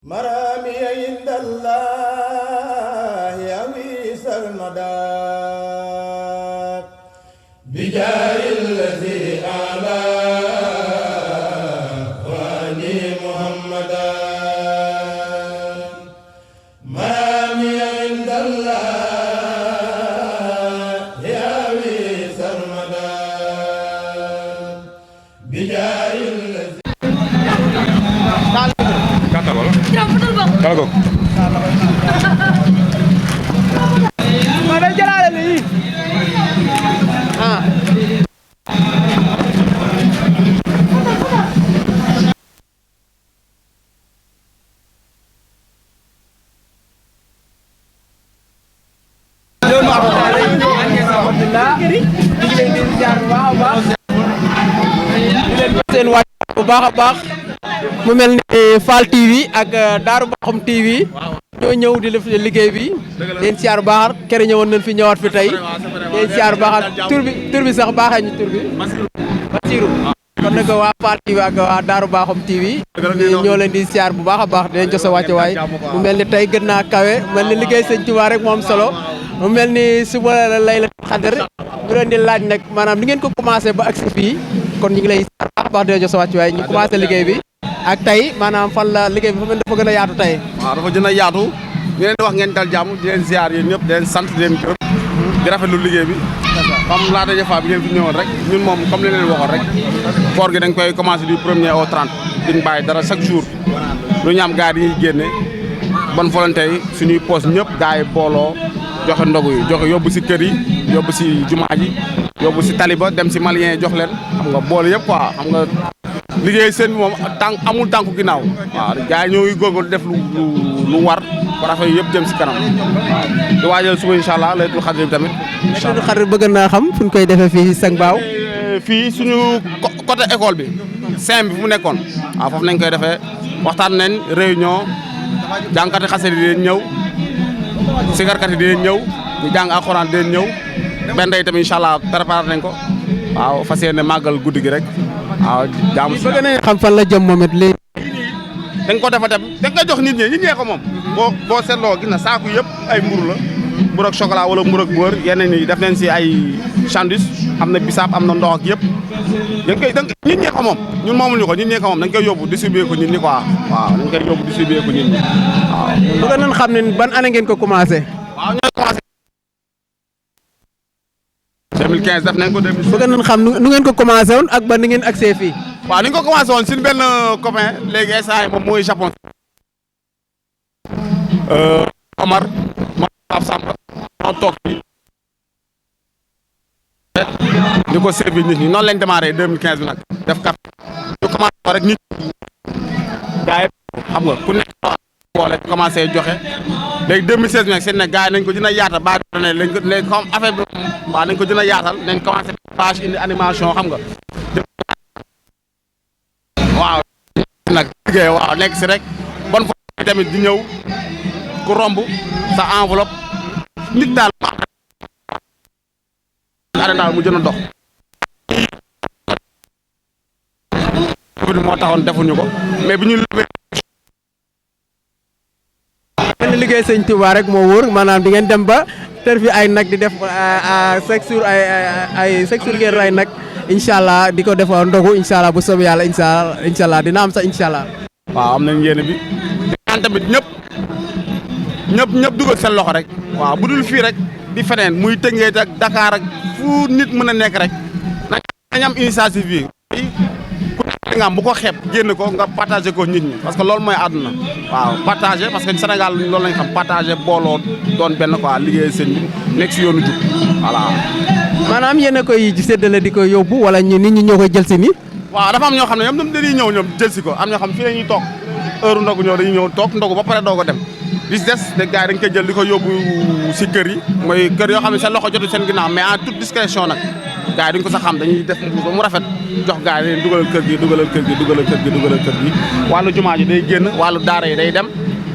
مرامي عند الله أويس المدى بجاه الذي أعلى وأني محمدا مرامي عند الله أويس المدى بجاه الذي Kalau kok. Mana jalan ni? Ah. Seen waaj bu baax a baax mu mel ni Fall TV ak Darou Bakhoum TV ñoo ñëw di def liggéey bi leen siyaar baax kere ñëwoon nañ fi ñëwaat fi tey leen siyaar baax tur bi sax baaxee ñu tur bi Basirou kon nag waa Fall TV ak waa Darou Bakhoum TV ñoo leen di siyaar bu baax a baax di leen jox sa wàcce waay mu mel ni tey gën naa kawe mu mel ni liggéey sëñ Tuubaa rek moom solo mu mel ni suba la Laylatul Qadr ñu leen di laaj nag maanaam ni ngeen ko commencé ba agsi fii kon ñu ngi lay siyaar baax a baax di leen jox sa wàcce waay ñu commencé liggéey bi ak tey maanaam fan la liggéey bi dafa gën a yaatu tey. waaw dafa gën a yaatu ñu leen di wax ngeen dal jàmm di leen ziar yéen ñëpp di leen sant di leen gërëm di rafetlu liggéey bi comme laata jëfaa bi ngeen fi ñëwoon rek ñun moom comme li leen waxoon rek koor gi dañ koy commencé du 1er au 30 duñ bàyyi dara chaque jour lu ñu am gars yi dañuy génne bonne volonté yi suñuy poste ñëpp gars yi booloo joxe ndogu yi joxe yóbbu si kër yi yóbbu si jumaa ji yóbbu si taliba dem si malien yi jox leen xam nga boole yëpp quoi xam nga liggéey seen bi moom tànk amul tànku ginnaaw waaw gars yi ñoo ngi góorgóorlu def lu war ba rafet yëpp jëm si kanam waaw di waajal suba incha allah Laylatul Qadr bi tamit. Laylatul Qadr bëgg naa xam fu ñu koy defee fii Sang Mbaaw. fii suñu côté école bi CEM bi fu mu nekkoon waaw foofu nañ koy defee waxtaan nañ réunion jàngkati xasida di leen ñëw sigarkat yi di leen ñëw ñu jàng alxuraan di leen ñëw benn day tamit incha allah préparé nañ ko waaw fas yéene màggal guddi gi rek. waaw jaamu si bëgg nañ xam fan la jëm moom it léegi. dañ ko defa tam dañ koy jox nit ñee ko moom boo seetloo gis na saaku yëpp ay mburu la mburu ak chocolat wala mburu ak beurre yeneen yi def nañ si ay sandwich am na bisaab am na ndox ak yëpp dañ koy nit ñee ko moom ñun moomuñu ko nit ñee ko moom dañ koy yóbbu distribuer ko nit ñi quoi waaw dañ koy yóbbu distribuer ko nit ñi waaw. bëgg nañ xam ne ban année ngeen ko commencé. waaw ñooy commencé 2015 def nañ ko 2016. bëgg nañ xam nu ngeen ko commencé woon ak ba ni ngeen accès fii. waaw ni ñu ko commencé woon suñu benn copain léegi instant yi moom mooy Japon. Omar ma Pape Samba moo toog fii di ko servir nit ñi noonu lañ démarré 2015 bi nag def café ñu commencé rek nit gars yi xam nga ku nekk boole commencé joxe léegi 2016 bi nag seen ne gars yi nañ ko dina yaatal ba ne lañ ko léegi comme affaire bi waaw nañ ko dina yaatal nañ commencé page indi animation xam nga waaw nag liggéey waaw nekk si rek bonne fois tamit di ñëw ku romb sa enveloppe nit daal daal mu jën a dox moo taxoon defuñu ko mais bi ñu benn liggéey sëñ Touba rek moo wóor maanaam di ngeen dem ba tër fi ay nag di def chaque jour ay chaque jour ngeen ray nag incha allah di ko def ndogu incha allah bu soobee yàlla incha allah dina am sax incha allah. waaw am nañ yéene bi di ñaan tamit ñëpp dugal seen loxo rek waaw bu dul fii rek di feneen muy Tëngéej ak Dakar ak fu nit mën a nekk rek nañ am initiative bi ku nekk nga am bu ko xeeb génn ko nga partagé ko nit ñi parce que loolu mooy àdduna waaw partagé parce que Sénégal loolu lañ xam partagé booloo doon benn quoi liggéey seen bi nekk si yoonu jub voilà. maanaam yéen a koy séddale di ko yóbbu wala nit ñi ñoo koy jël si nii. waaw dafa am ñoo xam ne ñoom dañuy ñëw ñoom jël si ko am ñoo xam fii la ñuy toog heure ndogu ñëw dañuy ñëw toog ndogu ba pare doo ko dem bis des de gars yi dañ koy jël di ko yóbbu si kër yi mooy kër yoo xam ne seen loxo jotu seen ginnaaw mais en toute discrétion nag gars yi duñ ko sax xam dañuy def ba mu rafet jox gars yi leen dugalal kër gi dugalal kër gi dugalal kër gi dugalal kër gi wàllu jumaa ji day génn wàllu daara yi day dem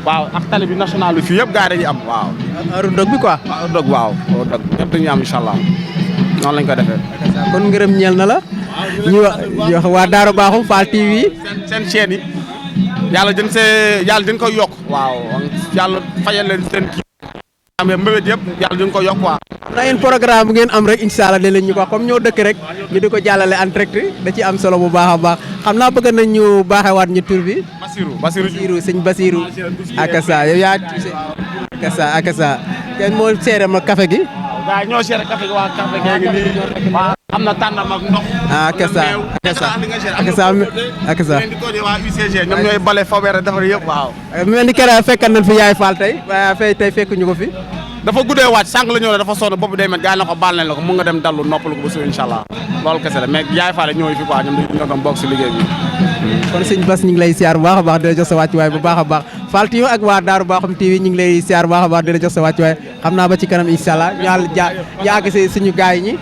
waaw ak tali bi national bi fii yëpp gars yi dañuy am waaw. heure dog bi quoi. waaw dog waaw dog ñëpp dañuy am incha allah noonu lañ ko defee. kon ngërëm ñeel na la. ñu wax waa Darou Bakhoum Fall TV. seen chaîne yi yàlla dañ koy yokk waaw yàlla fayal leen seen kii amee mbébét yëpp yàlla dañ koy yokk quoi. na ngeen programme bu ngeen am rek incha allah dinañ ñu ko comme ñoo dëkk rek ñu di ko jàllale en direct da ci am solo bu baax a baax xam naa bëgg nañ ñu baaxewaat ñu tur bi. Basirou sëñ Basirou akasa yow yaa akasa kenn moo seere ma café gi. waaw ñoo seere café gi waa café gi ngi nii am na tànnam ak ndox. akasa di ko di waa UCG ñoom ñooy bale fawere defar yëpp waaw. mel ni keroog fekkan nañ fi Yaay Fall tey fekk ñu ko fi. dafa guddee wàcc sànq la ñëw dafa sonn bopp day met gaa yi na ko baal nañ la ko mun nga dem dallu noppalu ko ba suuf incha allah loolu kese la mais Yaay Fall ñëw fi quoi ñoom dañu doon bokk si liggéey bi. kon sëñ Bass ñu ngi lay siyaar bu baax a baax di la jox sa wàccuwaay bu baax a baax Fall TV ak waa Daaru Bakhoum TV ñu ngi lay siyaar bu baax a baax di la jox sa wàccuwaay xam naa ba ci kanam incha allah ñu àll yàgg si suñu gaay yi ñi.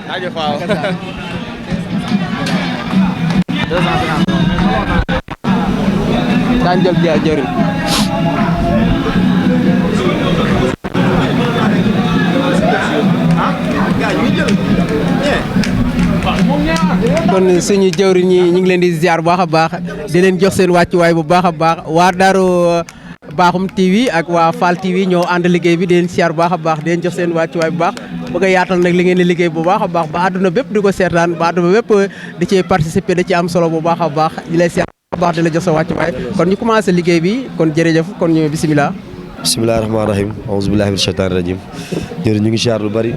daan jël jëriñ. kon suñu jëwriñ ñi ñu ngi leen di ziar bu baax a baax di leen jox seen wàccuwaay bu baax a baax waa Daaru Bakhoum TV ak waa Fall TV ñoo ànd liggéey bi di leen ziar bu baax a baax di leen jox seen wàccuwaay bu baax bëgg a yaatal nag li ngeen di liggéey bu baax a baax ba àdduna bépp di ko seetaan ba àdduna bépp di ci participer da ci am solo bu baax a baax di lay ziar bu baax di la jox sa wàccuwaay kon ñu commencé liggéey bi kon jërëjëf kon ñu bisimilah. bisimilah rahmaani rahim auzu billahi min shaytaani rajim jërëjëf ñu ngi ziar lu bari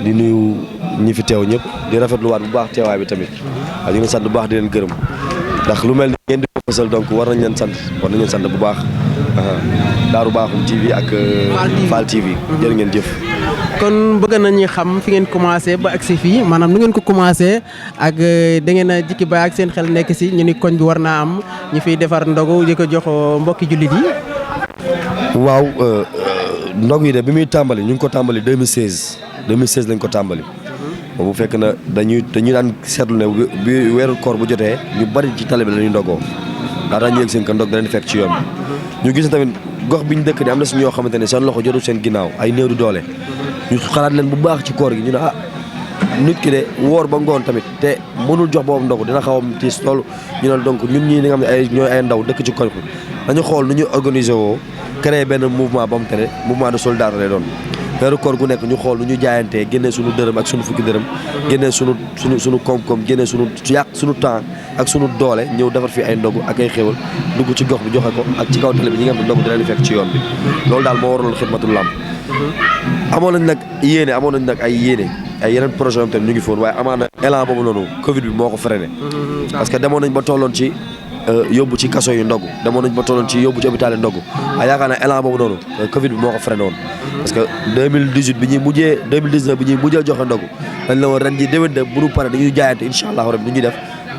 di nuyu ñi fi teew ñëpp di rafetluwaat bu baax teewaay bi tamit waaw ñu ngi sant bu baax di leen gërëm ndax lu mel ni ngeen di ko fësal donc war nañ leen sant bu baax Daaru Bakhoum TV ak Fall TV jërë ngeen jëf. kon bëgg nañu xam fi ngeen commencé ba agsi fii maanaam nu ngeen ko commencé ak da ngeen a jikki ba ak seen xel nekk si ñu ni koñ bi war naa am ñu fiy defar ndogu di ko jox mbokki jullit yi. waaw ndog yi de bi muy tàmbali ñu ngi ko tàmbali 2016 lañ ko tàmbali. boobu fekk na dañuy daan seetlu ne bi weeru koor bu jotee ñu bari ci tali bi la ñuy ndogoo daanaka ñu yegg seen ka ndog da leen fekk ci yoon bi. ñu gis tamit gox bi ñu dëkk ni am na si ñoo xamante ne seen loxo jotul seen ginnaaw ay néew du doole ñu xalaat leen bu baax ci koor gi ñu ne nit ki de woor ba ngoon tamit te mënul jox boobu ndogu dina xaw a tiis loolu ñu ne donc ñun ñii nga xam ne ñooy ay ndaw dëkk ci koñ ko dañu xool nu ñuy organiser woo créer benn mouvement ba mu tere mouvement de solidarité lay doon. weeru koor gu nekk ñu xool nu ñu jaayantee génnee suñu dërëm ak suñu fukki dërëm génnee suñu koom-koom génnee suñu temps ak suñu doole ñëw defar fi ay ndogu ak ay xéwal dugg ci gox bi joxe ko ak ci kaw télé bi ñi nga xam ne ndogu dina leen fekk ci yoon bi loolu daal moo waraloon Xidmatul Lamp amoon nañ nag ay yeneen projet yoo xam te ñu ngi foon waaye amaana élan boobu noonu Covid bi moo ko freiné parce que demoon nañ ba tolloon ci yóbbu ci kaso yu ndogu demoon nañ ba tolloon ci yóbbu ci hôpital yi ndogu waaye yaakaar naa élan boobu noonu Covid bi moo ko freiné woon parce que 2019 bi ñuy mujjee joxe ndogu dañ la woon ren ji déwén de bu ñu pare dañuy jaayante incha allah rabbi ñu def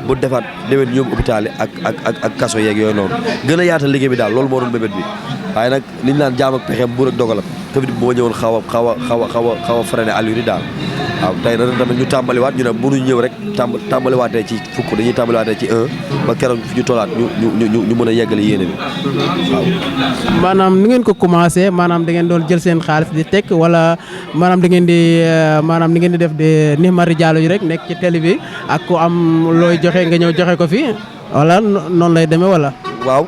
bu defaat déwén ñoom hôpital yi ak kaso yeeg yooyu noonu gën a yaatal liggéey bi daal loolu moo doon bébét bi waaye nag li ñu naan jaam ak pexeem buur ak dogalam Covid bi moo ñëwoon xaw a freiné allure yi daal waaw tey ren tamit ñu tàmbaliwaat ñu ne mënuñ ñëw rek tàmbaliwaatee ci fukk dañuy tàmbaliwaatee ci 1 ba keroog fi ñu tollaat ñu mën a yeggale yéene bi waaw. maanaam nu ngeen ko commencé maanaam da ngeen doon jël seen xaalis di teg wala maanaam da ngeen di def de ni mari jaalo yi rek nekk ci télé bi ak ku am looy joxe nga ñëw joxe ko fi wala noonu lay demee wala. waaw.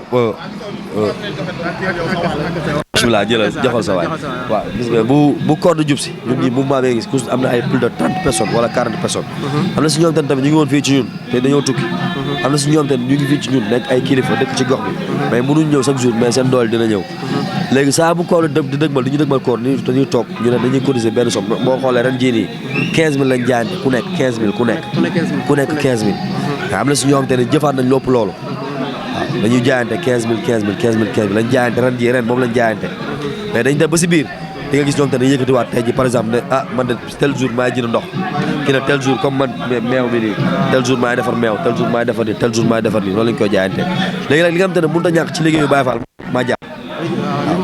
bismillah jëlal joxal sa waay waaw gis nga bu koor di jub si ñun ñi mouvement bi gis ku am na ay plus de 30 personnes wala 40 personnes am na si ñoom tamit ñu ngi woon fii ci ñun te dañoo tukki am na si ñoom tamit ñu ngi fii ci ñun nekk ay kilifa dëkk ci gox bi mais mënuñ ñëw chaque jour mais seen doole dina ñëw léegi saa bu koor di dëgmal di ñu dëgmal koor ni dañuy toog ñu ne dañuy cotiser benn somme boo xoolee ren jii nii 15000 lañ jaayante ku nekk 15000 ku nekk 15000 nga am na si ñoom tamit jëfaat nañ lépp loolu waaw dañuy jaayante 15000 lañ jaayante ren moom lañ jaayante mais dañ dem ba si biir di nga gis ñoom te dañuy yëkkatiwaat tey ji par exemple ne man de tel jour maay jënd ndox ki ne tel jour comme man meew mi nii tel jour maay defar meew tel jour maay defar nii tel jour maay defar nii loolu lañ koy jaayante léegi nag li nga xam te ne mënut a ñàkk ci liggéeyu Baye Fall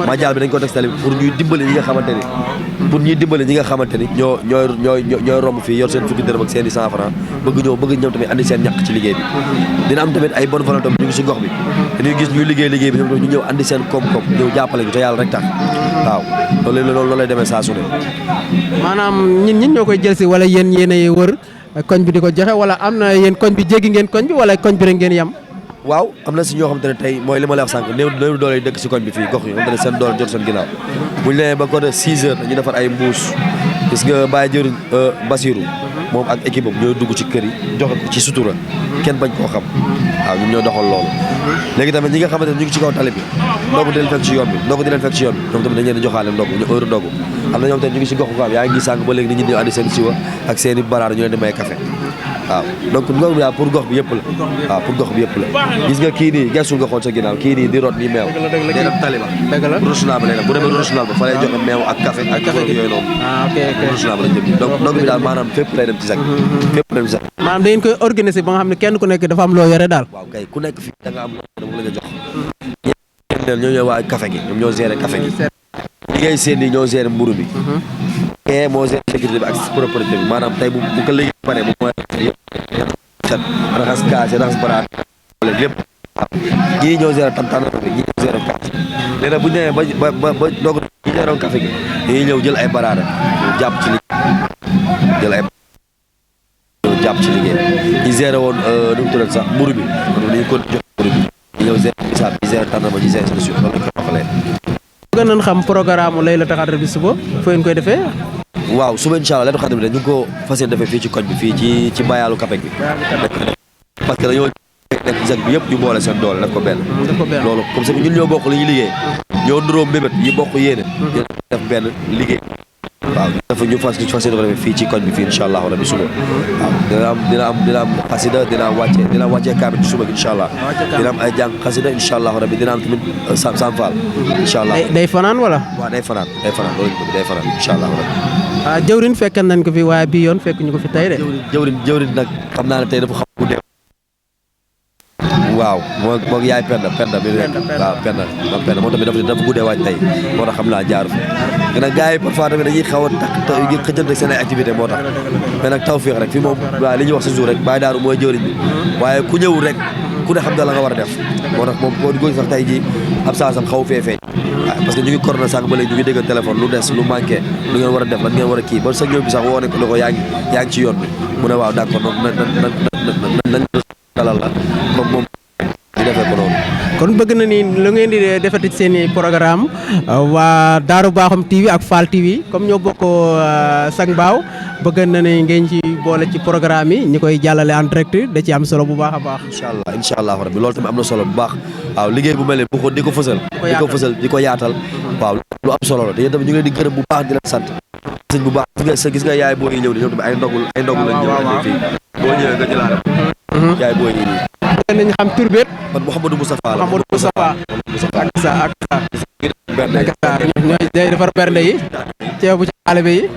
maa jaal bi dañ ko textile pour ñuy dimbali ñi nga xamante ni ñooy romb fii yor seen fukki dërëm ak seen i 100 francs bëgg ñoom tamit andi seen ñàkk ci liggéey bi dina am tamit ay bonne volonté ñu ngi si gox bi dañuy gis ñuy liggéey bi ñu ñëw andi seen koom-koom ñëw jàppale ñu te yàlla rek tax waaw loolu lay demee saa su ne maanaam ñin ñoo koy jël si wala yéen yéenay wër koñ bi di ko joxe wala am na yéen koñ bi jéggi ngeen koñ bi wala koñ bi rek ngeen yam waaw am na si ñoo xamante ne tey mooy li ma la wax sànq néew doole yi dëkk si koñ bi fii gox yi xamante ne seen doole jot seen ginnaaw bu ñu demee ba côté 6 heures dañuy defar ay mbuus gis nga Baye jëriñ Basirou moom ak équipe am ñooy dugg ci kër yi joxe ko ci sutura kenn bañ koo xam waaw ñun ñoo doxal loolu léegi tamit ñi nga xamante ne ñu ngi ci kaw tali bi ndogu di leen fekk ci yoon bi ñoom tamit dañ leen di joxaale ndogu ñu heure ndogu am na ñoom tamit ñu ngi si gox ko am yaa ngi gis sànq ba léegi nit ñi di andi seen siwa ak seen i baraada ñu leen di may café waaw donc ndogu bi daal pour gox bi yëpp la waaw pour gox bi yëpp la gis nga kii nii gesul nga xool sa ginnaaw kii nii di root nii meew day dem tali ba rosinal ba lay dem bu demee rosinal ba fa lay joxe meew ak café ak yooyu noonu rosinal ba lañ jëm donc ndogu bi daal maanaam fépp lay dem ci sax fépp lay dem ci sax maanaam da ngeen koy organiser ba nga xam ne kenn ku nekk dafa am loo yore daal waaw kay ku nekk fii da nga am dama la nga jox ñeen ñoo ñëw waa café gi ñoom ñoo gérer café gi liggéey seen ni ñoo gérer mburu bi kee moo gérer sécurité bi ak propreté bi maanaam tey bu ko liggéey pare bu mooy set raxas kaas raxas baraat lépp ñii ñoo gérer tantaan bi ñii ñoo gérer kaas léegi nag bu ñu demee ba doog ñi gérer café gi dañuy ñëw jël ay baraada jàpp ci liggéey jël ay jàpp ci liggéey ñi gérer woon nu mu tuddee sax mburu bi dañu ko jox mburu bi ñu ñëw gérer bisaab ñi gérer tànnama ñi gérer solution loolu lañ ko waxalee gën nañ xam programme Laylatul Qadr bi suba foo ngeen koy defee waaw suba incha allah Laylatul Qadr bi ñu ngi ko fas yéene defee fii ci koñ bi fii ci bayaalu Kapek bi parce que dañoo nekk ci bi yëpp ñu boole seen doole def ko benn loolu comme ça ñun ñoo bokk li ñuy liggéey ñoo nduróo mbébét yi bokk yéene ñu def benn liggéey waaw dafa ñu fas yéene ko defee fii ci koñ bi fii incha allah rabi suba waaw dina am xasida dina am wàccee kaamil ci suba incha allah dina am ay jàng xasida incha allah rabi dina am tamit sam faal incha allah day fanaan wala waaw day fanaan loolu ñu bëgg day fanaan incha allah rabi jëwrin fekk nañ ko fi waaye bii yoon fekk ñu ko fi tey de jëwrin nag xam naa ne tey dafa xam ku dee waaw moom yaay penda bi waaw penda moom tamit dafa guddee waaj tey moo tax xam naa jaaru fi gën a gars yi parfois tamit dañuy xaw a xëjante seen ay activité moo tax mais nag tawfeex rek fi moom waaw li ñuy wax sa jour rek Baye Darou mooy jëwriñ bi waaye ku ñëw rek ku ne xam da la nga war a def moo tax moom boo góor sax tey ji ab saasam xaw fee feeñ waaw parce que ñu ngi corona sànq ba léegi ñu ngi dégg téléphone lu des lu manqué lu ngeen war a def lan ngeen war a kii ba sa ñëw bi sax woo ne ko ne ko yaa ngi ci yoon bi mu ne waaw d'accord donc nañ dalal la comme moom di defee ko noonu kon bëgg na ni lu ngeen di defati seen i programme waa Darou Bakhoum TV ak Fall TV comme ñoo bokk Sac Mbao bëgg na ne ngeen ci boole ci programme yi ñi koy jàllale en direct da ci am solo bu baax a baax incha allah rabbi loolu tamit am na solo bu baax waaw liggéey bu mel ne bu ko di ko fësal di ko yaatal waaw lu am solo la te yéen tamit ñu ngi leen di gërëm bu baax di leen sant sëñ bu baax gis nga yaay booy ñëw di ñoom tamit ay ndogul lañ ñëw fii boo ñëwee nga jëlaat yaay booy yi nii nañ xam tur beet man Mouhamadou Moustapha la Mouhamadou Moustapha ak sa ñooy day defar bernde yi ceebu ci xale yi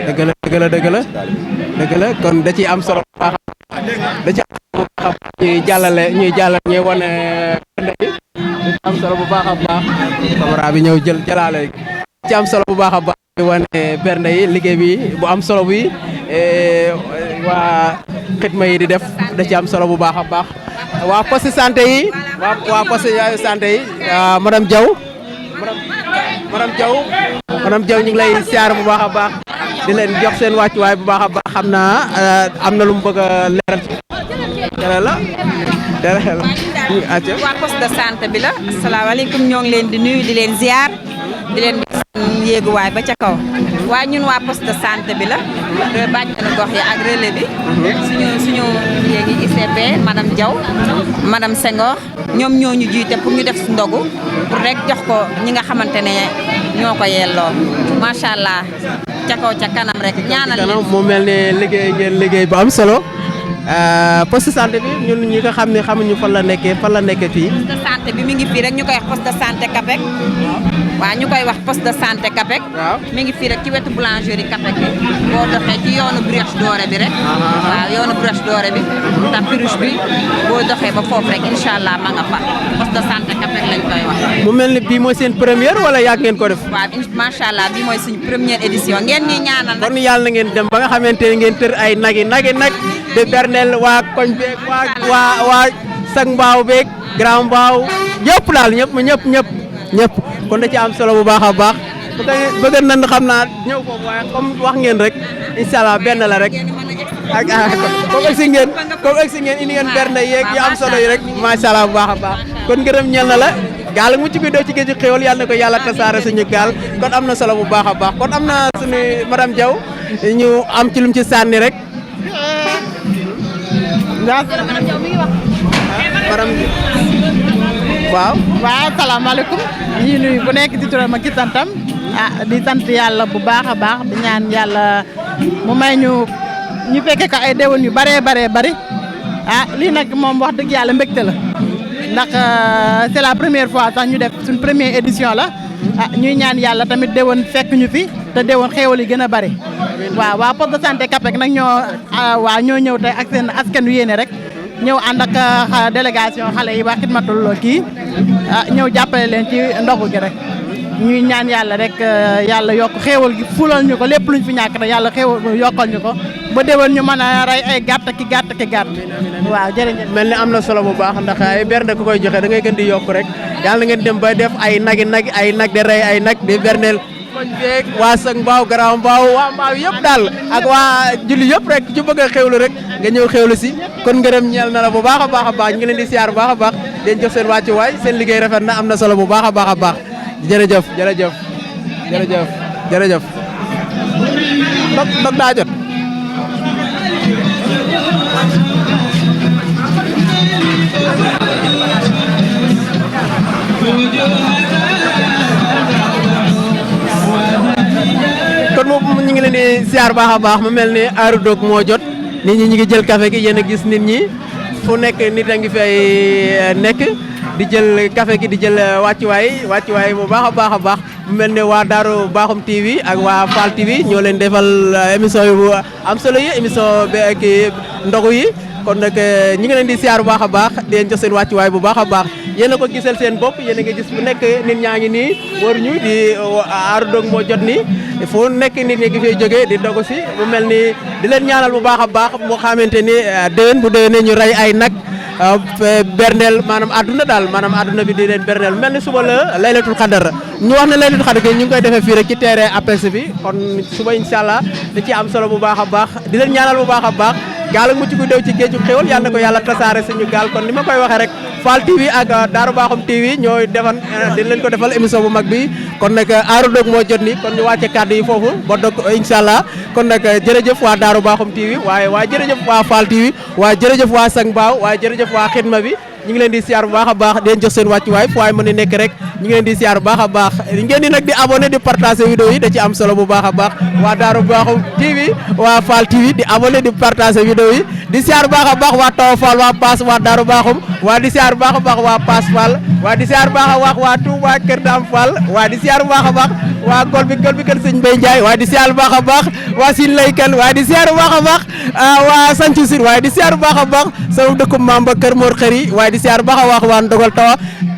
dëgg la kon da ciy am solo bu baax da ci am ñuy jàllale ñuy wane bernde yi da ci am solo bu baax a baax caméra bi ñëw jëlaale ci am solo bu baax a baax ñuy wane bernde yi liggéey bi bu am solo bi waa xitma yi di def da ci am solo bu baax a baax waa poste santé yi waa poste santé yi madame Diaw ñu ngi lay siyaar bu baax a baax di leen jox seen wàccuwaay bu baax a baax xam naa am na lu mu bëgg a leeral waa poste de santé bi la asalaamaaleykum ñoo ngi leen di nuyu di leen ziar di leen yéeguwaay ba ca kaw waaye ñun waa poste de santé bi la bàjjenu gox yi ak relais bi suñu léegi ICP madame Diaw madame Senghor ñoom ñoo ñu jiite pour ñu def su ndogu pour rek jox ko ñi nga xamante ne ñoo ko yelloo macha allah ca kaw ca kanam rek ñaanal leen mu mel ne liggéey ngeen liggéey bu am solo poste de santé bi ñun ñi nga xam ne xamuñu fan la nekkee fii. poste de santé bi mi ngi fii rek ñu koy wax poste de santé Kapek. waaw ñu koy wax poste de santé Kapek. waaw mi ngi fii rek ci wetu boulangerie Kapek bi. boo doxee ci yoonu Brioche Dorée bi rek. waaw yoonu Brioche Dorée bi. tapis rouge bi boo doxee ba foofu rek incha allah ma nga fa poste de santé Kapek lañ koy wax. mu mel ni bii mooy seen première wala yàgg ngeen ko def. waaw macha allah bii mooy suñu première édition ngeen ñi ñaanal nag. kon yàlla na ngeen dem ba nga xamante ne ngeen tër ay nag de bernel waa koñ beeg waa Sac Mbao beeg Grand Mbao ñëpp daal ñëpp kon da ci am solo bu baax a baax bëgg nañ xam naa ñëw foofu waaye comme wax ngeen rek incha allah benn la rek ak comme egsi ngeen indi ngeen bernde yeeg yu am solo yi rek macha allah bu baax a baax kon ngërëm ñeel na la gaal ak mucc gi doo ci géej xéwal yàlla na ko yàlla tasaare suñu gaal kon am na solo bu baax a baax kon am na suñu madame Diaw ñu am ci lum ci sànni rek madame waaw salaamaaleykum ñi nuyu bu nekk ci turam ak ci santam di sant yàlla bu baax a baax di ñaan yàlla mu may ñu fekke ko ay déwén yu bëree bëri lii nag moom wax dëgg yàlla mbégte la ndax c'est la première fois sax ñu def suñ première édition la ñuy ñaan yàlla tamit déwén fekk ñu fi te déwén xéewal yi gën a bëri waaw waa poste de santé Kapek nag ñoo ñëw tey ak seen askan wi yéene rek ñëw ànd ak délégation xale yi waa xidmatul kii ñëw jàppale leen ci ndogu gi rek ñuy ñaan yàlla rek yàlla yokk xéewal gi fulal ñu ko lépp luñ fi ñàkk rek yàlla xéewal yokkal ñu ko ba déwén ñu mën a rey ay gàtt ki gàtt waaw jërëjëf mel ni am na solo bu baax ndax ay bernde ku koy joxe da ngay gën di yokk rek yàlla ngeen dem ba def ay nag di rey ay nag di berndeel koñ beeg waa Sëng Mbaaw Garaaw Mbaaw waa Mbaaw yëpp daal ak waa julli yëpp rek ci bëgg a xewlu rek nga ñëw xewlu si kon ngërëm ñeel na la bu baax a baax ñu ngi leen di siyaar bu baax a baax leen jox seen wàccuwaay seen liggéey rafet na am na solo bu baax a baax jërëjëf dog daa jot kon moom ñu ngi leen di siyaar baax a baax mu mel ni aaru dog moo jot nit ñi ñu ngi jël café gi yéen a gis nit ñi fu nekk nit a ngi fay nekk di jël café gi di jël wàccuwaay bu baax a baax mu mel ne waa Daaru Bakhoum TV ak waa Fall TV ñoo leen defal émission yu am solo yi émission bi ak ndogu yi kon nag ñi ngi leen di siyaar bu baax a baax di leen jox seen wàccuwaay bu baax a baax yéen a ko gisal seen bopp yéen a ngi gis fu nekk nit ñaa ngi nii war ñu di aaru dog moo jot nii fu nekk nit ñi ngi fay jógee di dogu si mu mel ni di leen ñaanal bu baax a baax moo xamante ni déwén bu déwénee ñu rey ay nag berndeel maanaam adduna bi di leen berndeel mel ni suba la laylatul xadar ñu wax ne laylatul xadar gi ñu ngi koy defee fii rek ci terrain APS bi kon suba incha allah da ci am solo bu baax a baax di leen ñaanal bu baax a baax gaal ak mucc gu dew ci géeju xéwal yàlla na ko yàlla tasaare suñu gaal kon ni ma koy waxee rek Fall TV ak Daaru Bakhoum TV ñooy defan di leen ko defal émission bu mag bi kon nag aaru dog moo jot ni kon ñu wàcce kàddu yi foofu ba dog incha allah kon nag jërëjëf waa Daaru Bakhoum TV waaye jërëjëf waa Fall TV waaye jërëjëf waa Sëng Mbaaw waaye jërëjëf waa xidma bi ñu ngi leen di siyaar bu baax a baax di leen jox seen wàccuwaay fu waay mën a nekk rek ñu ngi leen di siyaar bu baax a baax ngeen di nag di abonné di partager vidéo yi da ci am solo bu baax a baax waa Daaru Bakhoum TV waa Fall TV di abonné di partager vidéo yi di siyaar bu baax a baax waa Tawa Fall waa Pass waa Daaru Bakhoum waa di siyaar bu baax a baax waa Pass Fall waa di siyaar bu baax a baax waa Touba Kër Dam Fall waa di siyaar bu baax a baax waa gol bi kër sëñ Mbaye Ndiaye waaye di siyaar bu baax a baax waa Sine Laykan waaye di siyaar bu baax a baax waa Santhi Sir waaye di siyaar bu baax a baax sama dëkku Mamba Kër Mor Xëri waaye di siyaar bu baax a baax waa Ndogal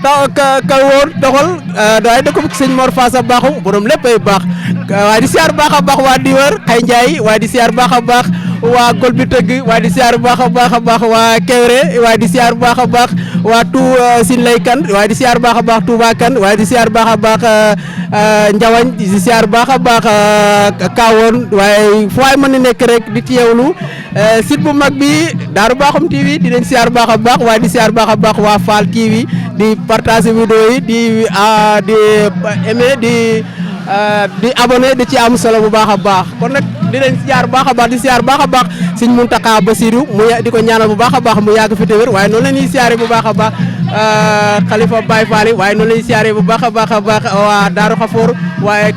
ka woon doxal waaye dëkku sëñ Mor Faasa baaxu borom lépp ay baax waaye di siyaar bu baax a baax waa Diwar Xay Ndiaye waaye di siyaar bu baax a baax waa gol bi tëgg waaye di siyaar bu baax a baax waa Kewre waaye di siyaar bu baax a baax waa Sine Laykan waaye di siyaar bu baax a baax Touba Kan waaye di siyaar bu baax a baax Njawañ di siyaar bu baax a baax Kawoon waaye fu waay mën a nekk rek di teewlu site bu mag bi Daaru Bakhoum TV di leen siyaar bu baax a baax waaye di siyaar bu baax a baax waa Fall TV di partager vidéo yi di aimer di abonné di ci am solo bu baax a baax kon nag di leen siyaar bu baax a baax di siyaar bu baax a baax Sëñ Muntaxa Basiru mu di ko ñaanal bu baax a baax mu yàgg fi te wér waaye noonu la ñuy siyaare bu baax a baax Xalifa Baye Fall waaye noonu la ñuy siyaare bu baax a baax waa Daaru Xafoor waaye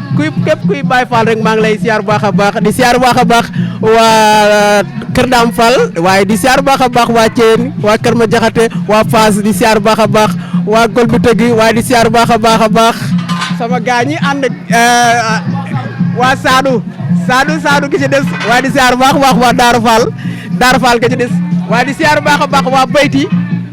képp kuy Baye Fall rek maa ngi lay siyaar bu baax a baax di siyaar bu baax a baax waa Kër Daam Fall waaye di siyaar bu baax a baax waa Thiène waa Kër Ma Jaxate waa Fass di siyaar bu baax a baax waa Gol bi tëgg waaye di siyaar bu baax a baax sama gaa ñi ànd waa Sadou ki ci des waaye di siyaar bu baax a baax waa Daaru Fall ki ci des waaye di siyaar bu baax a baax waa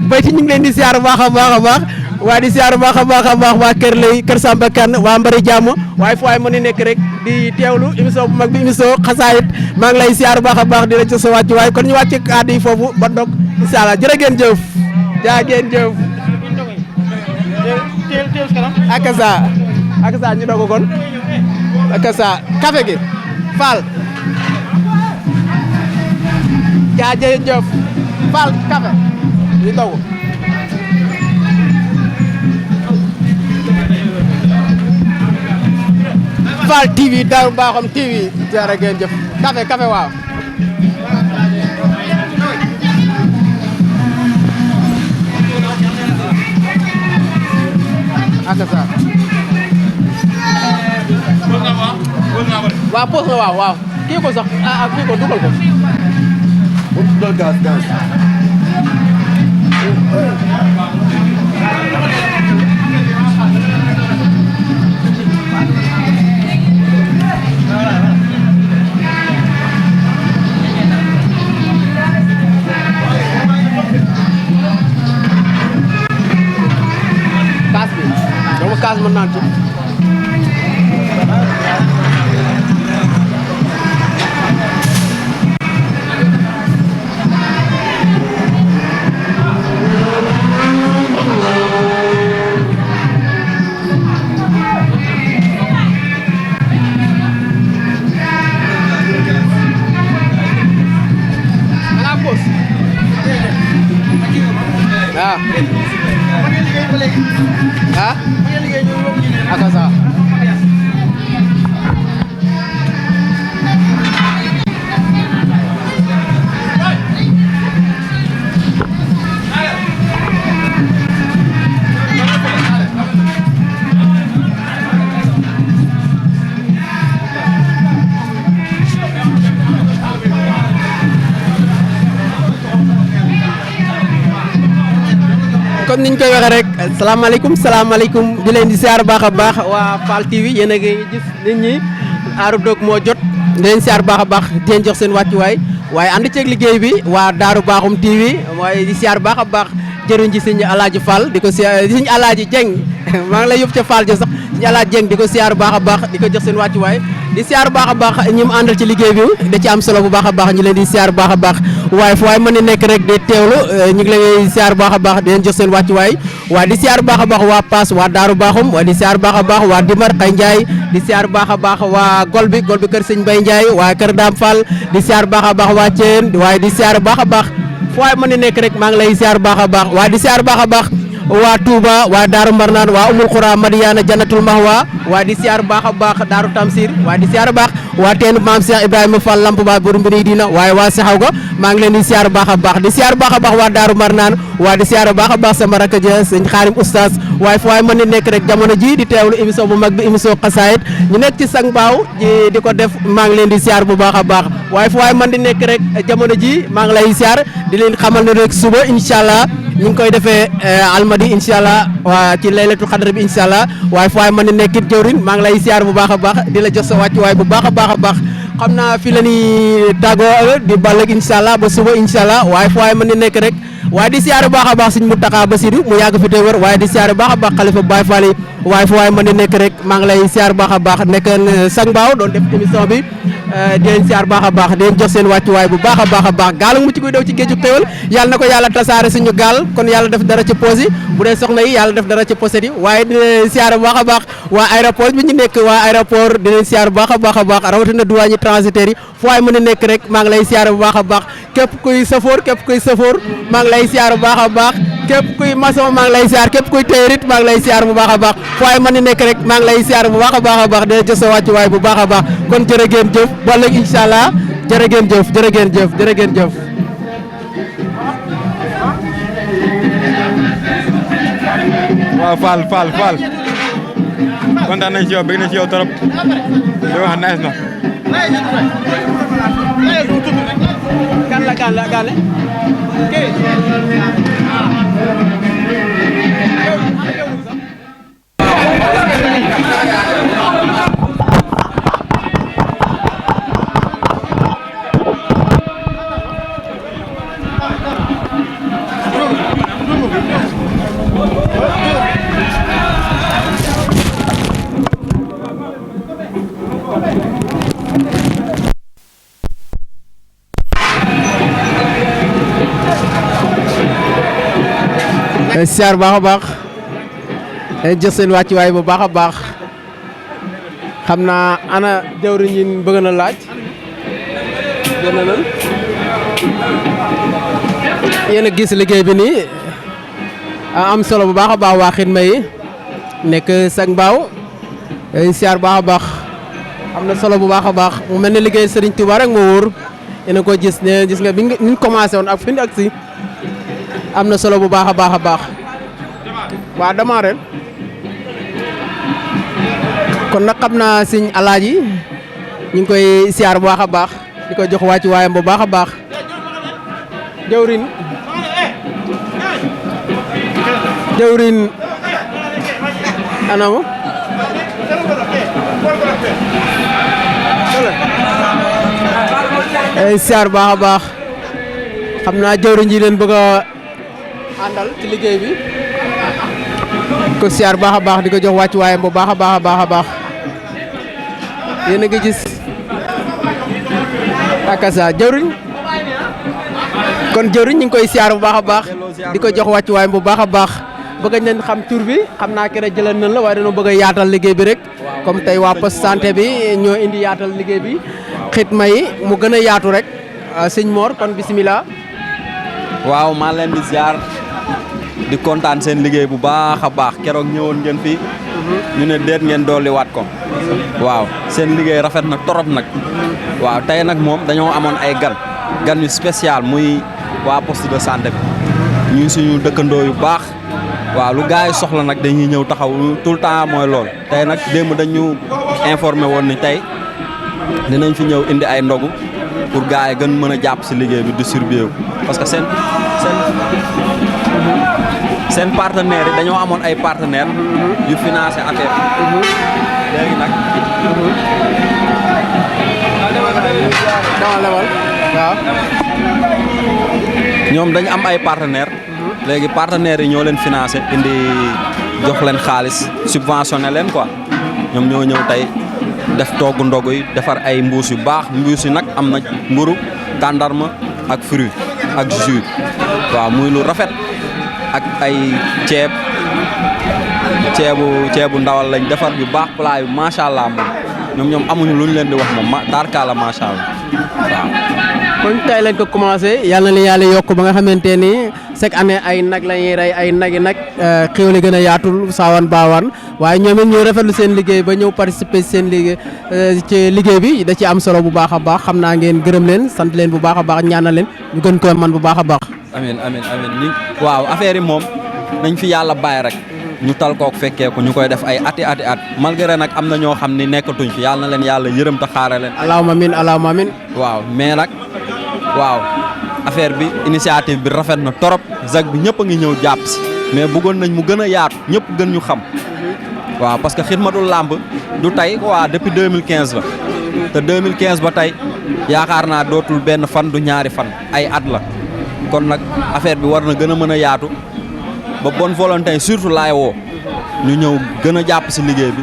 Bayti ñu ngi leen di siyaar bu baax a baax waaye di siyaar bu baax a baax waa Kër Lay Kër Samba Kan waa Mbari Jàmm waaye fu waay mën a nekk rek di teewlu émission bu mag bi émission xasaayit maa ngi lay siyaar bu baax a baax di la ci sa wàcc waaye kon ñu wàcc kàddu yi foofu ba dog incha allah jërë ngeen jëf akasa ñu doog kon akasa café gi Fall jaajëf Fall café ñu taw Fall TV Darou Bakhoum TV jërë ngeen jëf café waaw ak sa waaw poos na waaw kii ko sax kii ko dugal ko dugal gaz kaas bi dama kaas mën naan ci akasa comme niñ koy waxee rek salaamaaleykum di leen di siyaar baax a baax waa Fall TV yéen a ngi gis nit ñi aaru doog moo jot di leen siyaar baax a baax di leen jox seen wàccuwaay waaye ànd ceeg liggéey bi waa Darou Bakhoum TV waaye di siyaar baax a baax jëriñ ci sëñ Alaaji Fall di ko siyaar sëñ Alaaji Jeng maa ngi lay yóbbu ca Fall ja sax sëñ Alaaji Jeng di ko siyaar baax a baax di ko jox seen wàccuwaay di siyaar baax a baax ñi mu àndal ci liggéey bi da ci am solo bu baax a baax ñu leen di siyaar baax a baax waaye fu waay mën a nekk rek di teewlu ñu ngi leen siyaar baax a baax di leen jox seen wàccuwaay waaye di siyaar baax a baax waa Pass waa Darou Bakhoum waaye di siyaar baax a baax waa Dimar Xay Njaay di siyaar baax a baax waa Gol bi kër sëñ Bay Njaay waa kër Daam Fall di siyaar baax a baax waa Thiène waaye di siyaar baax a baax fu waay mën a nekk rek maa ngi lay siyaar baax a baax waaye di siyaar baax a baax waa Touba waa Darou Marnaan waa Umul Xura Madiana Jannatul Mahwa waaye di siyaar baax a baax Darou Tamsir waaye di siyaar baax waa teenu maam Cheikh Ibrahima Fall Lamp Ba borom mbiri dina waaye waa Saxaw ga maa ngi leen di siyaar baax a baax di siyaar baax a baax waa Darou Marnaan waaye di siyaar baax a baax sama rakk ja sëñ Xaarim Oustaz waaye fu waay mën a nekk rek jamono ji di teewlu émission bu mag bi émission xasaayit ñu nekk ci sang baaw di ko def maa ngi leen di siyaar bu baax a baax waaye fu waay mën di nekk rek jamono ji maa ngi lay siyaar di leen xamal ne rek suba incha allah ñu ngi koy defee almadi incha allah waa ci laylatul xadr bi incha allah waaye fu waay mën di nekkit jëwrin maa ngi lay siyaar bu baax a baax di la jox sa wàccuwaay bu baax a baax a baax xam naa fi la ñuy tàggoo di ballag incha allah ba suba incha allah waaye fu waay mën di nekk rek waaye di siyaar bu baax a baax Sëñ Mountakha Bassirou mu yàgg fi te wër waaye di siyaar bu baax a baax xalifa Baye Fall yi waaye fu waay mën di nekk rek maa ngi lay siyaar bu baax a baax nekk sang baaw doon def émission bi di leen siyaar baax a baax di leen jox seen wàccuwaay bu baax a baax a baax gaal mu ci koy daw ci géeju xéwal yàlla na ko yàlla tasaare suñu gaal kon yàlla def dara ci poos yi bu dee soxna yi yàlla def dara ci poset yi waaye di leen siyaar bu baax a baax waa aéroport bi ñu nekk waa aéroport di leen siyaar bu baax a baax a baax rawatina douane transitaires yi fu waay mën a nekk rek maa ngi lay siyaar bu baax a baax képp kuy safoor maa ngi lay siyaar bu baax a baax képp kuy maçon maa ngi lay siyaar képp kuy téyerit maa ngi lay siyaar bu baax a baax fu waay mën a nekk rek maa ngi lay siyaar bu baax a baax a baax di leen jox sa wàccuwaay bu baax a baax kon jërë ngeen jëf ba léegi incha allah jërë ngeen jëf jërë ngeen jëf jërë ngeen jëf waaw Fall kontaan nañ ci yow bëgg nañ ci yow trop di wax nice na kan la siyaar baax a baax jël seen wàccuwaay bu baax a baax xam naa ana jawriñ yi bëgg na laaj gën na yéen a gis liggéey bi nii am solo bu baax a baax waa xidma yi nekk Sëñ Mbao siyaar baax a baax am na solo bu baax a baax mu mel ne liggéey Serigne Touba rek moo wóor yéen a ko gis ne gis nga bi ñu commencé woon ak fi ñu agsi am na solo bu baax a baax a baax waa démarré kon nag xam naa Sëñ Alaaji ñu ngi koy siyaar bu baax a baax di ko jox wàccu waayam bu baax a baax jawrin anamu siyaar baax a baax xam naa jawriñ ji leen bëgg a àndal ci liggéey bi ko siyaar baax a baax di ko jox wàccu waayam bu baax a baax a baax a baax yéen a ngi gis akasa jawriñ kon jawriñ ñu ngi koy siyaar bu baax a baax di ko jox wàccu waayam bu baax a baax bëgg nañ xam tur bi xam naa kere jëlal nañ la waaye dañoo bëgg a yaatal liggéey bi rek comme tey waa poste santé bi ñoo indi yaatal liggéey bi xidma yi mu gën a yaatu rek sëñ Mor kon bisimilah. waaw maa leen di ziar di kontaan seen liggéey bu baax a baax keroog ñëwoon ngeen fi ñu ne déet ngeen dolliwaat ko waaw seen liggéey rafet na torop nag waaw tey nag moom dañoo amoon ay gan yu spécial muy waa poste de santé bi ñuy suñu dëkkandoo yu baax waaw lu gars yi soxla nag dañuy ñëw taxaw tout le temps mooy lool tey nag démb dañu informé woon ni tey dinañ fi ñëw indi ay ndogu pour gars yi gën mën a jàpp si liggéey bi distribué wu parce que seen partenaires yi dañoo amoon ay partenaires yu financé affaire bi léegi nag waaw ñoom dañu am ay partenaires léegi partenaires yi ñoo leen financé indi jox leen xaalis subventionné leen quoi ñoom ñoo ñëw tey def togg ndogu yi defar ay mbuus yu baax mbuus yi nag am na mburu tàndarma ak fruit ak jus waaw muy lu rafet ak ay ceebu ndawal lañ defar yu baax plat yu macha allah moom ñoom amuñu lu ñu leen di wax moom tarkaala macha allah waaw. kon tey lañ ko commencé yàlla na leen yàlla yokk ba nga xamante ni chaque année ay nag la ñuy rey ay nag yi nag xéwal yi gën a yaatul saawan baawaan waaye ñoom it ñoo rafetlu seen liggéey ba ñëw participer seen liggéey ci liggéey bi da ci am solo bu baax a baax xam naa ngeen gërëm leen sant leen bu baax a baax ñaanal leen ñu gën ko man bu baax a baax. amiin waaw affaire yi moom nañ fi yàlla bàyyi rek ñu tal kook fekkee ko ñu koy def ay ati at malgré nag am na ñoo xam ni nekkatuñ fi yàlla na leen yàlla yërëm ta xaare leen. allahumma amiin waaw mais nag waaw affaire bi initiative bi rafet na torop ZAC bi ñëpp a ngi ñëw jàpp si mais bëggoon nañ mu gën a yaatu ñëpp gën ñu xam waaw parce que xidmatul làmb du tey waa depuis 2015 la te 2015 ba tey yaakaar naa dootul benn fan du ñaari fan ay at la kon nag affaire bi war na gën a mën a yaatu ba bonne volonté surtout laay woo ñu ñëw gën a jàpp si liggéey bi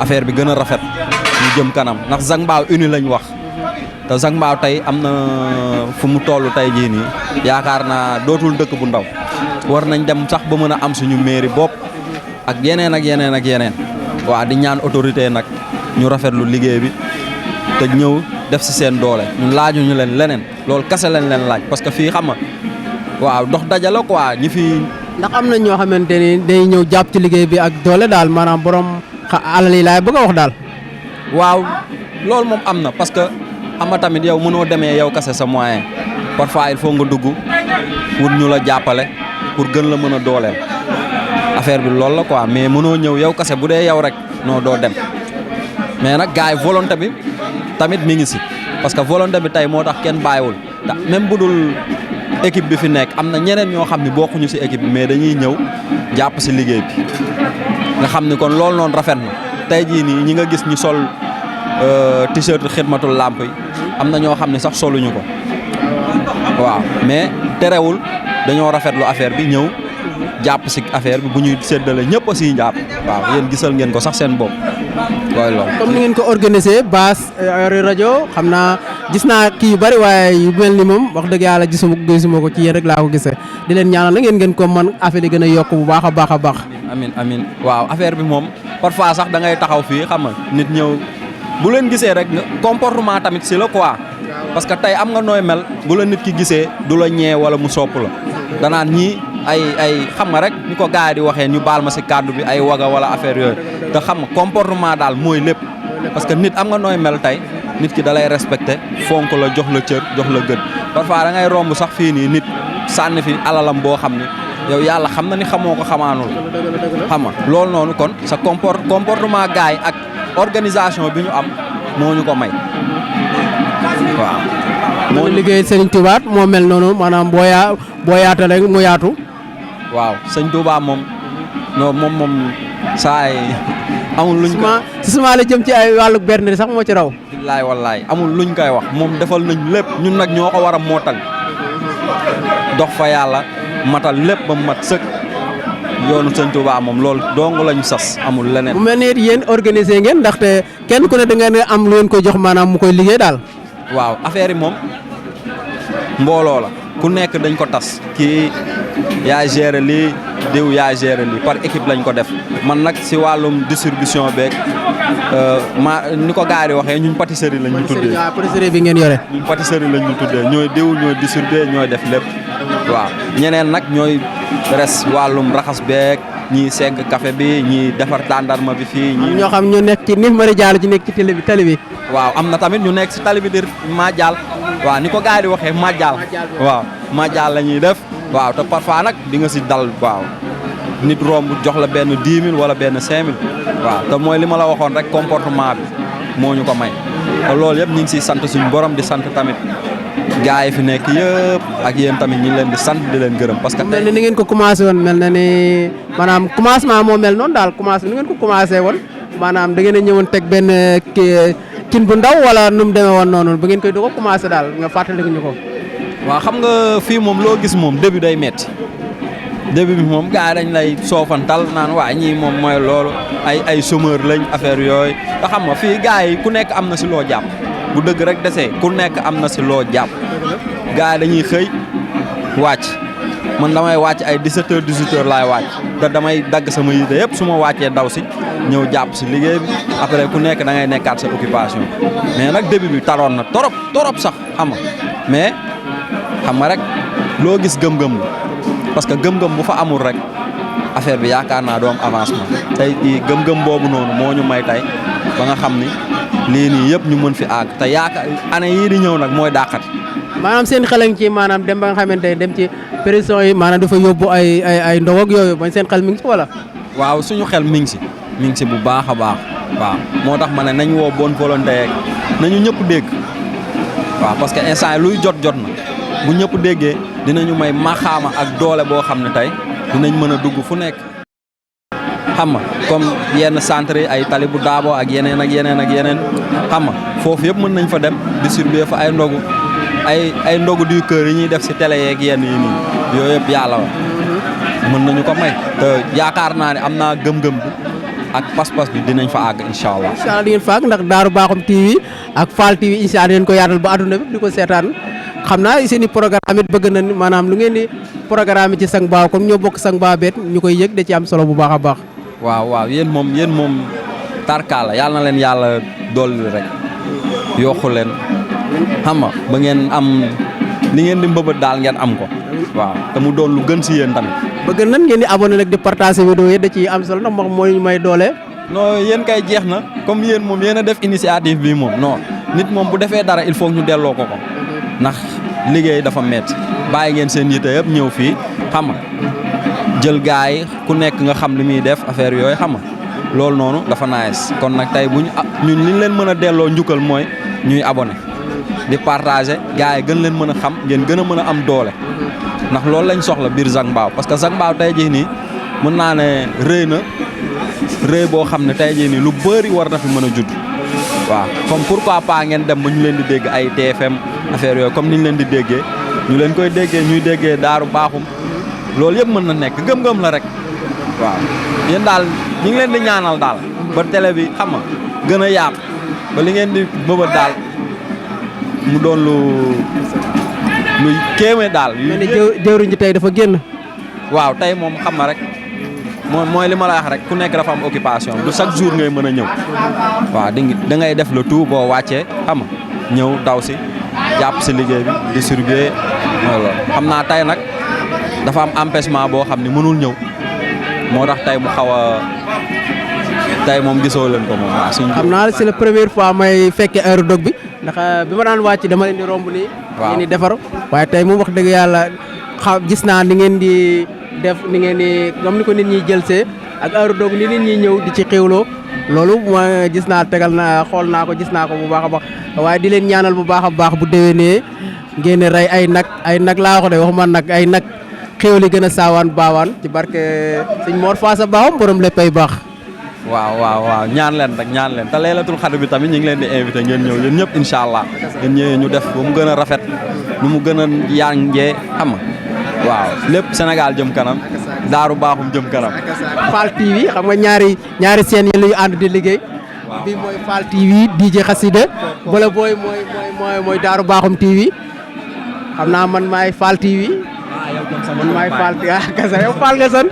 affaire bi gën a rafet ñu jëm kanam ndax ZAC Mbao uni lañ wax te ZAC Mbao tey am na fu mu toll tey jii nii yaakaar naa dootul dëkk bu ndaw war nañ dem sax ba mën a am suñu mairie bopp ak yeneen waaw di ñaan autorité nag ñu rafetlu liggéey bi te ñëw def si seen doole ñun laajuñu leen leneen loolu kase leen laaj parce que fii xam nga waaw dox dajale quoi ñi fi. ndax am na ñoo xamante ni day ñëw jàpp ci liggéey bi ak doole daal maanaam borom alal yi laay bëgg a wax daal. waaw loolu moom am na parce que xam nga tamit yow mënoo demee yow kase sa moyen parfois il faut nga dugg wut ñu la jàppale pour gën la mën a dooleel affaire bi loolu la quoi mais mënoo ñëw yow kase bu dee yow rek non doo dem mais nag gars yi volonté bi tamit mi ngi si parce que volonté bi tey moo tax kenn bàyyiwul même bu dul équipe bi fi nekk am na ñeneen ñoo xam ne bokkuñu si équipe bi mais dañuy ñëw jàpp si liggéey bi nga xam ni kon loolu noonu rafet na tey jii nii ñi nga gis ñu sol t-shirt xidmatul làmp yi am na ñoo xam ne sax soluñu ko waaw mais terewul dañoo rafetlu affaire bi ñëw jàpp si affaire bi bu ñuy séddale ñëpp aussi jàpp waaw yéen gisal ngeen ko sax seen bopp waaye loolu. comme ni ngeen ko organisé baas rajo xam naa gis naa kii yu bari waaye yu mel ni moom wax dëgg yàlla gisuma ko ci yéen rek laa ko gisee di leen ñaanal na ngeen ko man affaire yi gën a yokk bu baax a baax a baax. amiin waaw affaire bi moom parfois sax da ngay taxaw fii xam nga nit ñëw bu leen gisee rek comportement tamit si la quoi parce que tey am nga nooy mel bu la nit ki gisee du la ñee wala mu sopp la danaan ñii ay xam nga rek ni ko gars yi di waxee ñu baal ma si kàddu bi ay waga wala affaire yooyu te xam nga comportement daal mooy lépp parce que nit am nga nooy mel tey nit ki da lay respecté fonk la jox la cër jox la gët parfois da ngay romb sax fii nii nit sànni fi alalam boo xam ne yow yàlla xam na ni xamoo ko xamaanul xam nga loolu noonu kon sa comportement gars yi ak organisation bi ñu am moo ñu ko may waaw. moo liggéey Serigne Touba moo mel noonu maanaam boo yaata rek mu yaatu. waaw sëñ Touba moom non moom saa yi amul luñ ko si suma la jëm ci ay wàllu berne sax moo ci raw. billaay wallaay amul luñ koy wax moom defal nañ lépp ñun nag ñoo ko war a mootal dox fa yàlla matal lépp ba mu mat sëkk yoonu sëñ Touba moom loolu dong lañu sas amul leneen. mu mel ni yéen organisé ngeen ndaxte kenn ku ne da ngeen am lu ngeen koy jox maanaam mu koy liggéey daal. waaw affaire yi moom mbooloo la ku nekk dañ ko tas kii yaa géré lii diw yaa géré lii par équipe lañ ko def man nag si wàllum distribution beeg ni ko gars yi waxee ñun pâtisserie lañ ñu tuddee. waaw pâtisserie bi ngeen yore. ñun pâtisserie lañ ñu tuddee ñooy diw ñooy distribuer ñooy def lépp waaw ñeneen nag ñooy res wàllum raxas beeg ñii segg café bi ñii defar tàndarma bi fii. ñoo xam ñu nekk ci ni mari jàll ci nekk ci télé bi. waaw am na tamit ñu nekk si tali bi di Madial waaw ni ko gars yi di waxee Madial waaw Madial la ñuy def waaw te parfois nag di nga si dal waaw nit romb jox la benn 10 000 wala benn 5 000 waaw te mooy li ma la waxoon rek comportement bi moo ñu ko may te loolu yëpp ñu ngi siy sant suñu borom di sant tamit gars yi fi nekk yëpp ak yéen tamit ñu ngi leen di sant di leen gërëm parce que. mel na ni ngeen ko commencé woon mel na ni maanaam commencement moo mel noonu daal commencé ni ngeen ko commencé woon maanaam da ngeen a ñëwoon teg benn kin bu ndaw wala nu mu demee woon noonu ba ngeen koy doog a commencé daal nga fàttali ñu ko. waaw xam nga fii moom loo gis moom début day metti début bi moom gars yi dañ lay soofantal naan waa ñii moom mooy loolu ay chômeur lañ affaire yooyu te xam nga fii gars yi ku nekk am na si loo jàpp bu dëgg rek desee ku nekk am na si loo jàpp gars yi dañuy xëy wàcc man damay wàcc ay 17h 18h laay wàcc te damay dagg sama yite yëpp su ma wàccee daw si ñëw jàpp si liggéey bi après ku nekk da ngay nekkaat sa occupation mais nag début bi taroon na torop sax xam nga mais xam nga rek loo gis gëm-gëm la parce que gëm-gëm bu fa amul rek affaire bi yaakaar naa doom avancement tey jii gëm-gëm boobu noonu moo ñu may tey ba nga xam ni lii nii yëpp ñu mën fi àgg te yaakaar année yii di ñëw nag mooy dàqati. maanaam seen xel ci maanaam dem ba nga xamante ne dem ci prison yi maanaam dafa yóbbu ay ndog ak yooyu bañ seen xel mi ngi si wala. waaw suñu xel mi ngi si bu baax a baax waaw moo tax ma ne nañ woo bonne volonté yeeg nañu ñëpp dégg waaw parce que instant yi luy jot na bu ñëpp déggee dinañu may maxaama ak doole boo xam ne tey dinañ mën a dugg fu nekk xam nga comme yenn centre yi ay tali bu daabo ak yeneen ak yeneen xam nga foofu yëpp mën nañ fa dem distribuer fa ay ndogu ay ndogu du kër yi ñuy def si télé yeeg yenn yi nii yooyu yëpp yàlla wa mën nañu ko may te yaakaar naa ne am naa gëm-gëm bi ak pas-pas bi dinañ fa àgg incha allah. incha allah di ngeen fa àgg ndax Darou Bakhoum TV ak Fall TV incha allah di ngeen ko yaatal ba àdduna bi di ko seetaan xam naa seen i programme it bëgg nañ maanaam lu ngeen di programme ci Sang Mbao comme ñoo bokk Sang Mbao bet ñu koy yëg da ci am solo bu baax a baax. waaw yéen moom tarkaala yàlla na leen yàlla dolli rek yokku leen xam nga ba ngeen am li ngeen di mbëbët daal ngeen am ko waaw te mu doon lu gën si yéen tamit. bëgg nañ ngeen di abonné nag di partager vidéo yi da ciy am solo ndax moom mooy may doole. non yéen kay jeex na comme yéen moom yéen a def initiative bi moom non nit moom bu defee dara il faut ñu delloo ko ndax liggéey dafa metti bàyyi ngeen seen yite yëpp ñëw fii xam nga jël gaay yi ku nekk nga xam li muy def affaire yooyu xam nga loolu noonu dafa nice kon nag tey bu ñun li leen mën a delloo njukkal mooy ñuy abonné di partager gaay yi gën leen mën a xam ngeen gën a mën a am doole ndax loolu lañ soxla biir Sang Mbao parce que Sang Mbao tey jii nii mën naa ne rëy boo xam ne tey jii nii lu bëri war na fi mën a judd waaw comme pourquoi pas ngeen dem ba ñu leen di dégg ay TFM affaire yooyu comme ni ñu leen di déggee ñu leen koy déggee ñuy déggee Darou Bakhoum loolu yëpp mën na nekk gëm-gëm la rek waaw yéen daal ñu ngi leen di ñaanal daal ba télé bi xam nga gën a yaatu ba li ngeen di mëbët daal mu doon lu kéeme daal. mel ni jëwriñ ji tey dafa génn. waaw tey moom xam nga rek mooy li ma la wax rek ku nekk dafa am occupation du chaque jour ngay mën a ñëw waaw da ngay def le tout boo wàccee xam nga ñëw daw si jàpp si liggéey bi distribuer mooy loolu xam naa tey nag dafa am empêchement boo xam ne mënul ñëw moo tax tey mu xaw a tey moom gisoo leen ko moom waaw suñu xam naa c'est la première fois may fekkee heure dog bi ndax bi ma daan wàcc dama leen di romb nii. waaw ngeen di defar waaye tey moom wax dëgg yàlla gis naa ni ngeen di def ni ngeen di comme ni ko nit ñi jël see ak heure dog ni nit ñi ñëw di ci xéwloo loolu ma gis naa tegal na xool naa ko gis naa ko bu baax a baax waaye di leen ñaanal bu baax a baax bu déwénee ngeen di rey ay nag laa wax de waxuma nag ay nag xéwal yi gën a saawaan baawaan ci barke sëñ Mor Faasa baaxam borom léppay baax. waaw ñaan leen rek ñaan leen te laylatul xadr bi tamit ñu ngi leen di invité ngeen ñëw yéen ñëpp incha allah ngeen ñëwee ñu def ba mu gën a rafet nu mu gën a yànjee xam nga waaw lépp Sénégal jëm kanam daaru baaxum jëm kanam. Fall TV xam nga ñaari seen yi la ñu ànd di liggéey. bi mooy Fall TV DJ Xasida bala booy mooy daaru baaxum TV xam naa man maay Fall TV. man maay Fall akasa yow Fall nga son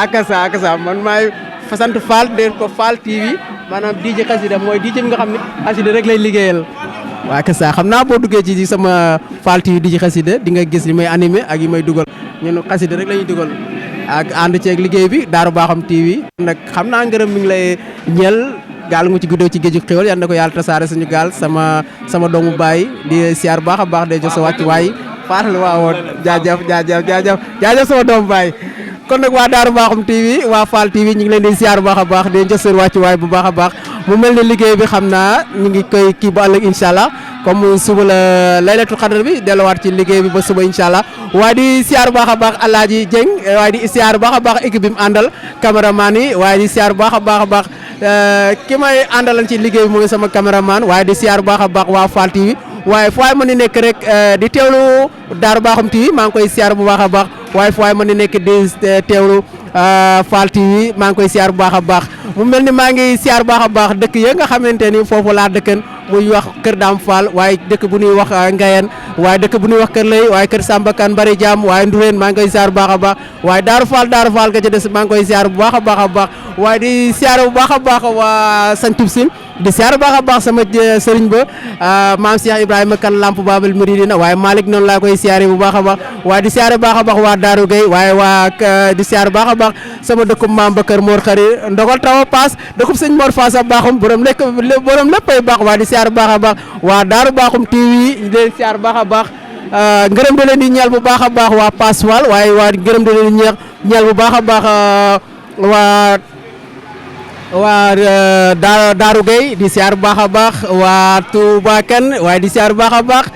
akasa man maay sant Fall de ko Fall TV maanaam DJ Xasida mooy DJ bi nga xam ne xasida rek lay liggéeyal waa akasa xam naa boo duggee ci sama Fall TV DJ Xasida di nga gis li may animé ak yi may dugal ñun xasida rek la ñuy dugal ak ànd ceeg liggéey bi daaru baaxam TV nag xam naa ngërëm mi ngi lay ñeel gaal mu ci guddoo ci géeju xéwal yal na ko yàlla tasaare suñu gaal sama doomu baay di siyaar baax a baax de jox sa wàcc waay Fall waaw jaajëf sama doomu baay kon nag waa Daaru Baaxum TV waa Fall TV ñu ngi leen di siyaar bu baax a baax di jox seen wàccuwaay bu baax a baax mu mel ni liggéey bi xam naa ñu ngi koy kii ba ëllëg incha allah comme suba la laylatul xadar bi delluwaat ci liggéey bi ba suba incha allah waaye di siyaar bu baax a baax Alaaji Dieng waaye di siyaar bu baax a baax équipe bi mu àndal caméraman yi waaye di siyaar bu baax a baax ki may àndalan ci liggéey bi mooy sama caméraman waaye di siyaar bu baax a baax waa Fall TV waaye fu waay mën di nekk rek di teewlu Daaru Baaxum TV maa ngi koy siyaar bu baax a baax waaye fu waay mën di nekk di teewlu Fall TV maa ngi koy siyaar bu baax a baax mu mel ni maa ngi siyaar bu baax a baax dëkk ya nga xamante ni foofu laa dëkkan muy wax Kër Daam Fall waaye dëkk bu ñuy wax Ngayen waaye dëkk bu ñuy wax Kër Lay waaye Kër Sambakan Bari Jaam waaye Ndureen maa ngi koy siyaar bu baax a baax waaye Daaru Fall ga ca des maa ngi koy siyaar bu baax a baax a baax waaye di siyaar bu baax a baax waa Santib Sil di siyaar bu baax a baax sama sëriñ ba maam Cheikh Ibrahima kan lamp Babal Muridina waaye Malick noonu laa koy siyaare bu baax a baax waaye di siyaare bu baax a baax waa Daaru Gueye waaye waa di siyaare bu baax a baax sama dëkkub maam ba kër Mor Xari ndogal taw a paas dëkkub sëñ Mor Faas a baaxum borom léppay baax waaye di siyaare bu baax a baax waa Daaru Baaxum TV di leen siyaare bu baax a baax ngërëm da leen di ñeel bu baax a baax waa Pass Fall waaye waa ngërëm da leen di ñeel bu baax a baax waa Daaru Gueye di siyaar bu baax a baax waa Touba Kane waaye di siyaar bu baax a baax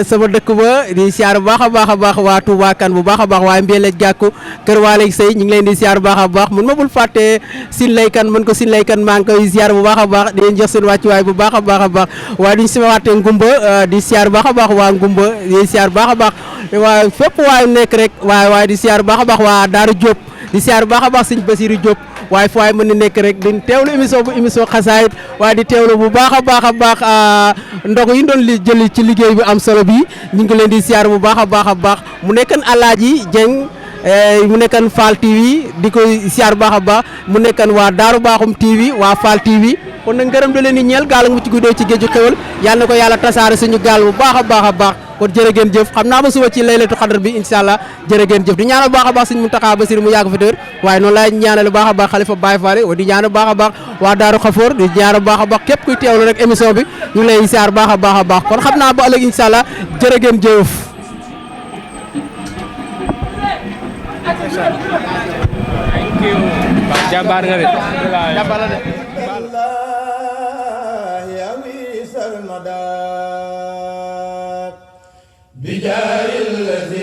sama dëkk ba di siyaar bu baax a baax waa Touba Kane bu baax a baax waaye Mbelej Gàkku kër Waale Sey ñu ngi leen di siyaar bu baax a baax mun ma bul fàtte Sin Laykan mën ko Sin Laykan maa ngi koy siyaar bu baax a baax di leen jox seen wàccuwaay bu baax a baax a baax waaye duñ si waatee Ngumba di siyaar bu baax a baax waa Ngumba di siyaar bu baax a baax waaye fépp waaye nekk rek waaye di siyaar bu baax a baax waa Daaru Diop di siyaar bu baax a baax sëñ Basiru Diop waaye fu waay mën na nekk rek di teewlu émission xasaayit waaye di teewlu bu baax a baax ndox yi doon jëli ci liggéey bi am solo bi ñu ngi leen di siyaar bu baax a baax mu nekkan Alaaji Dieng mu nekkan Fall TV di koy siyaar bu baax a baax mu nekkan waa Daaru Baaxum TV waa Fall TV kon nag ngërëm da leen di ñeel gaal mu ci guddoo ci géeju xewal yàlla na ko yàlla tasaare suñu gaal bu baax a baax kon jërë ngeen jëf xam naa ba suba ci laylatu xadar bi incha allah jërë ngeen jëf di ñaanal baax a baax suñu Muntaxa Basiru mu yàgg fi dër waaye noonu laay ñaanal baax a baax xalifa Baye Fall di ñaanal baax a baax waa Daaru Xafoor di ñaanal baax a baax képp kuy teewlu rek émission bi ñu ngi lay siyaar baax a baax kon xam naa ba ëllëg incha allah jërë ngeen jëf jàmbaar nga de jàmbaar la de بجاه الذي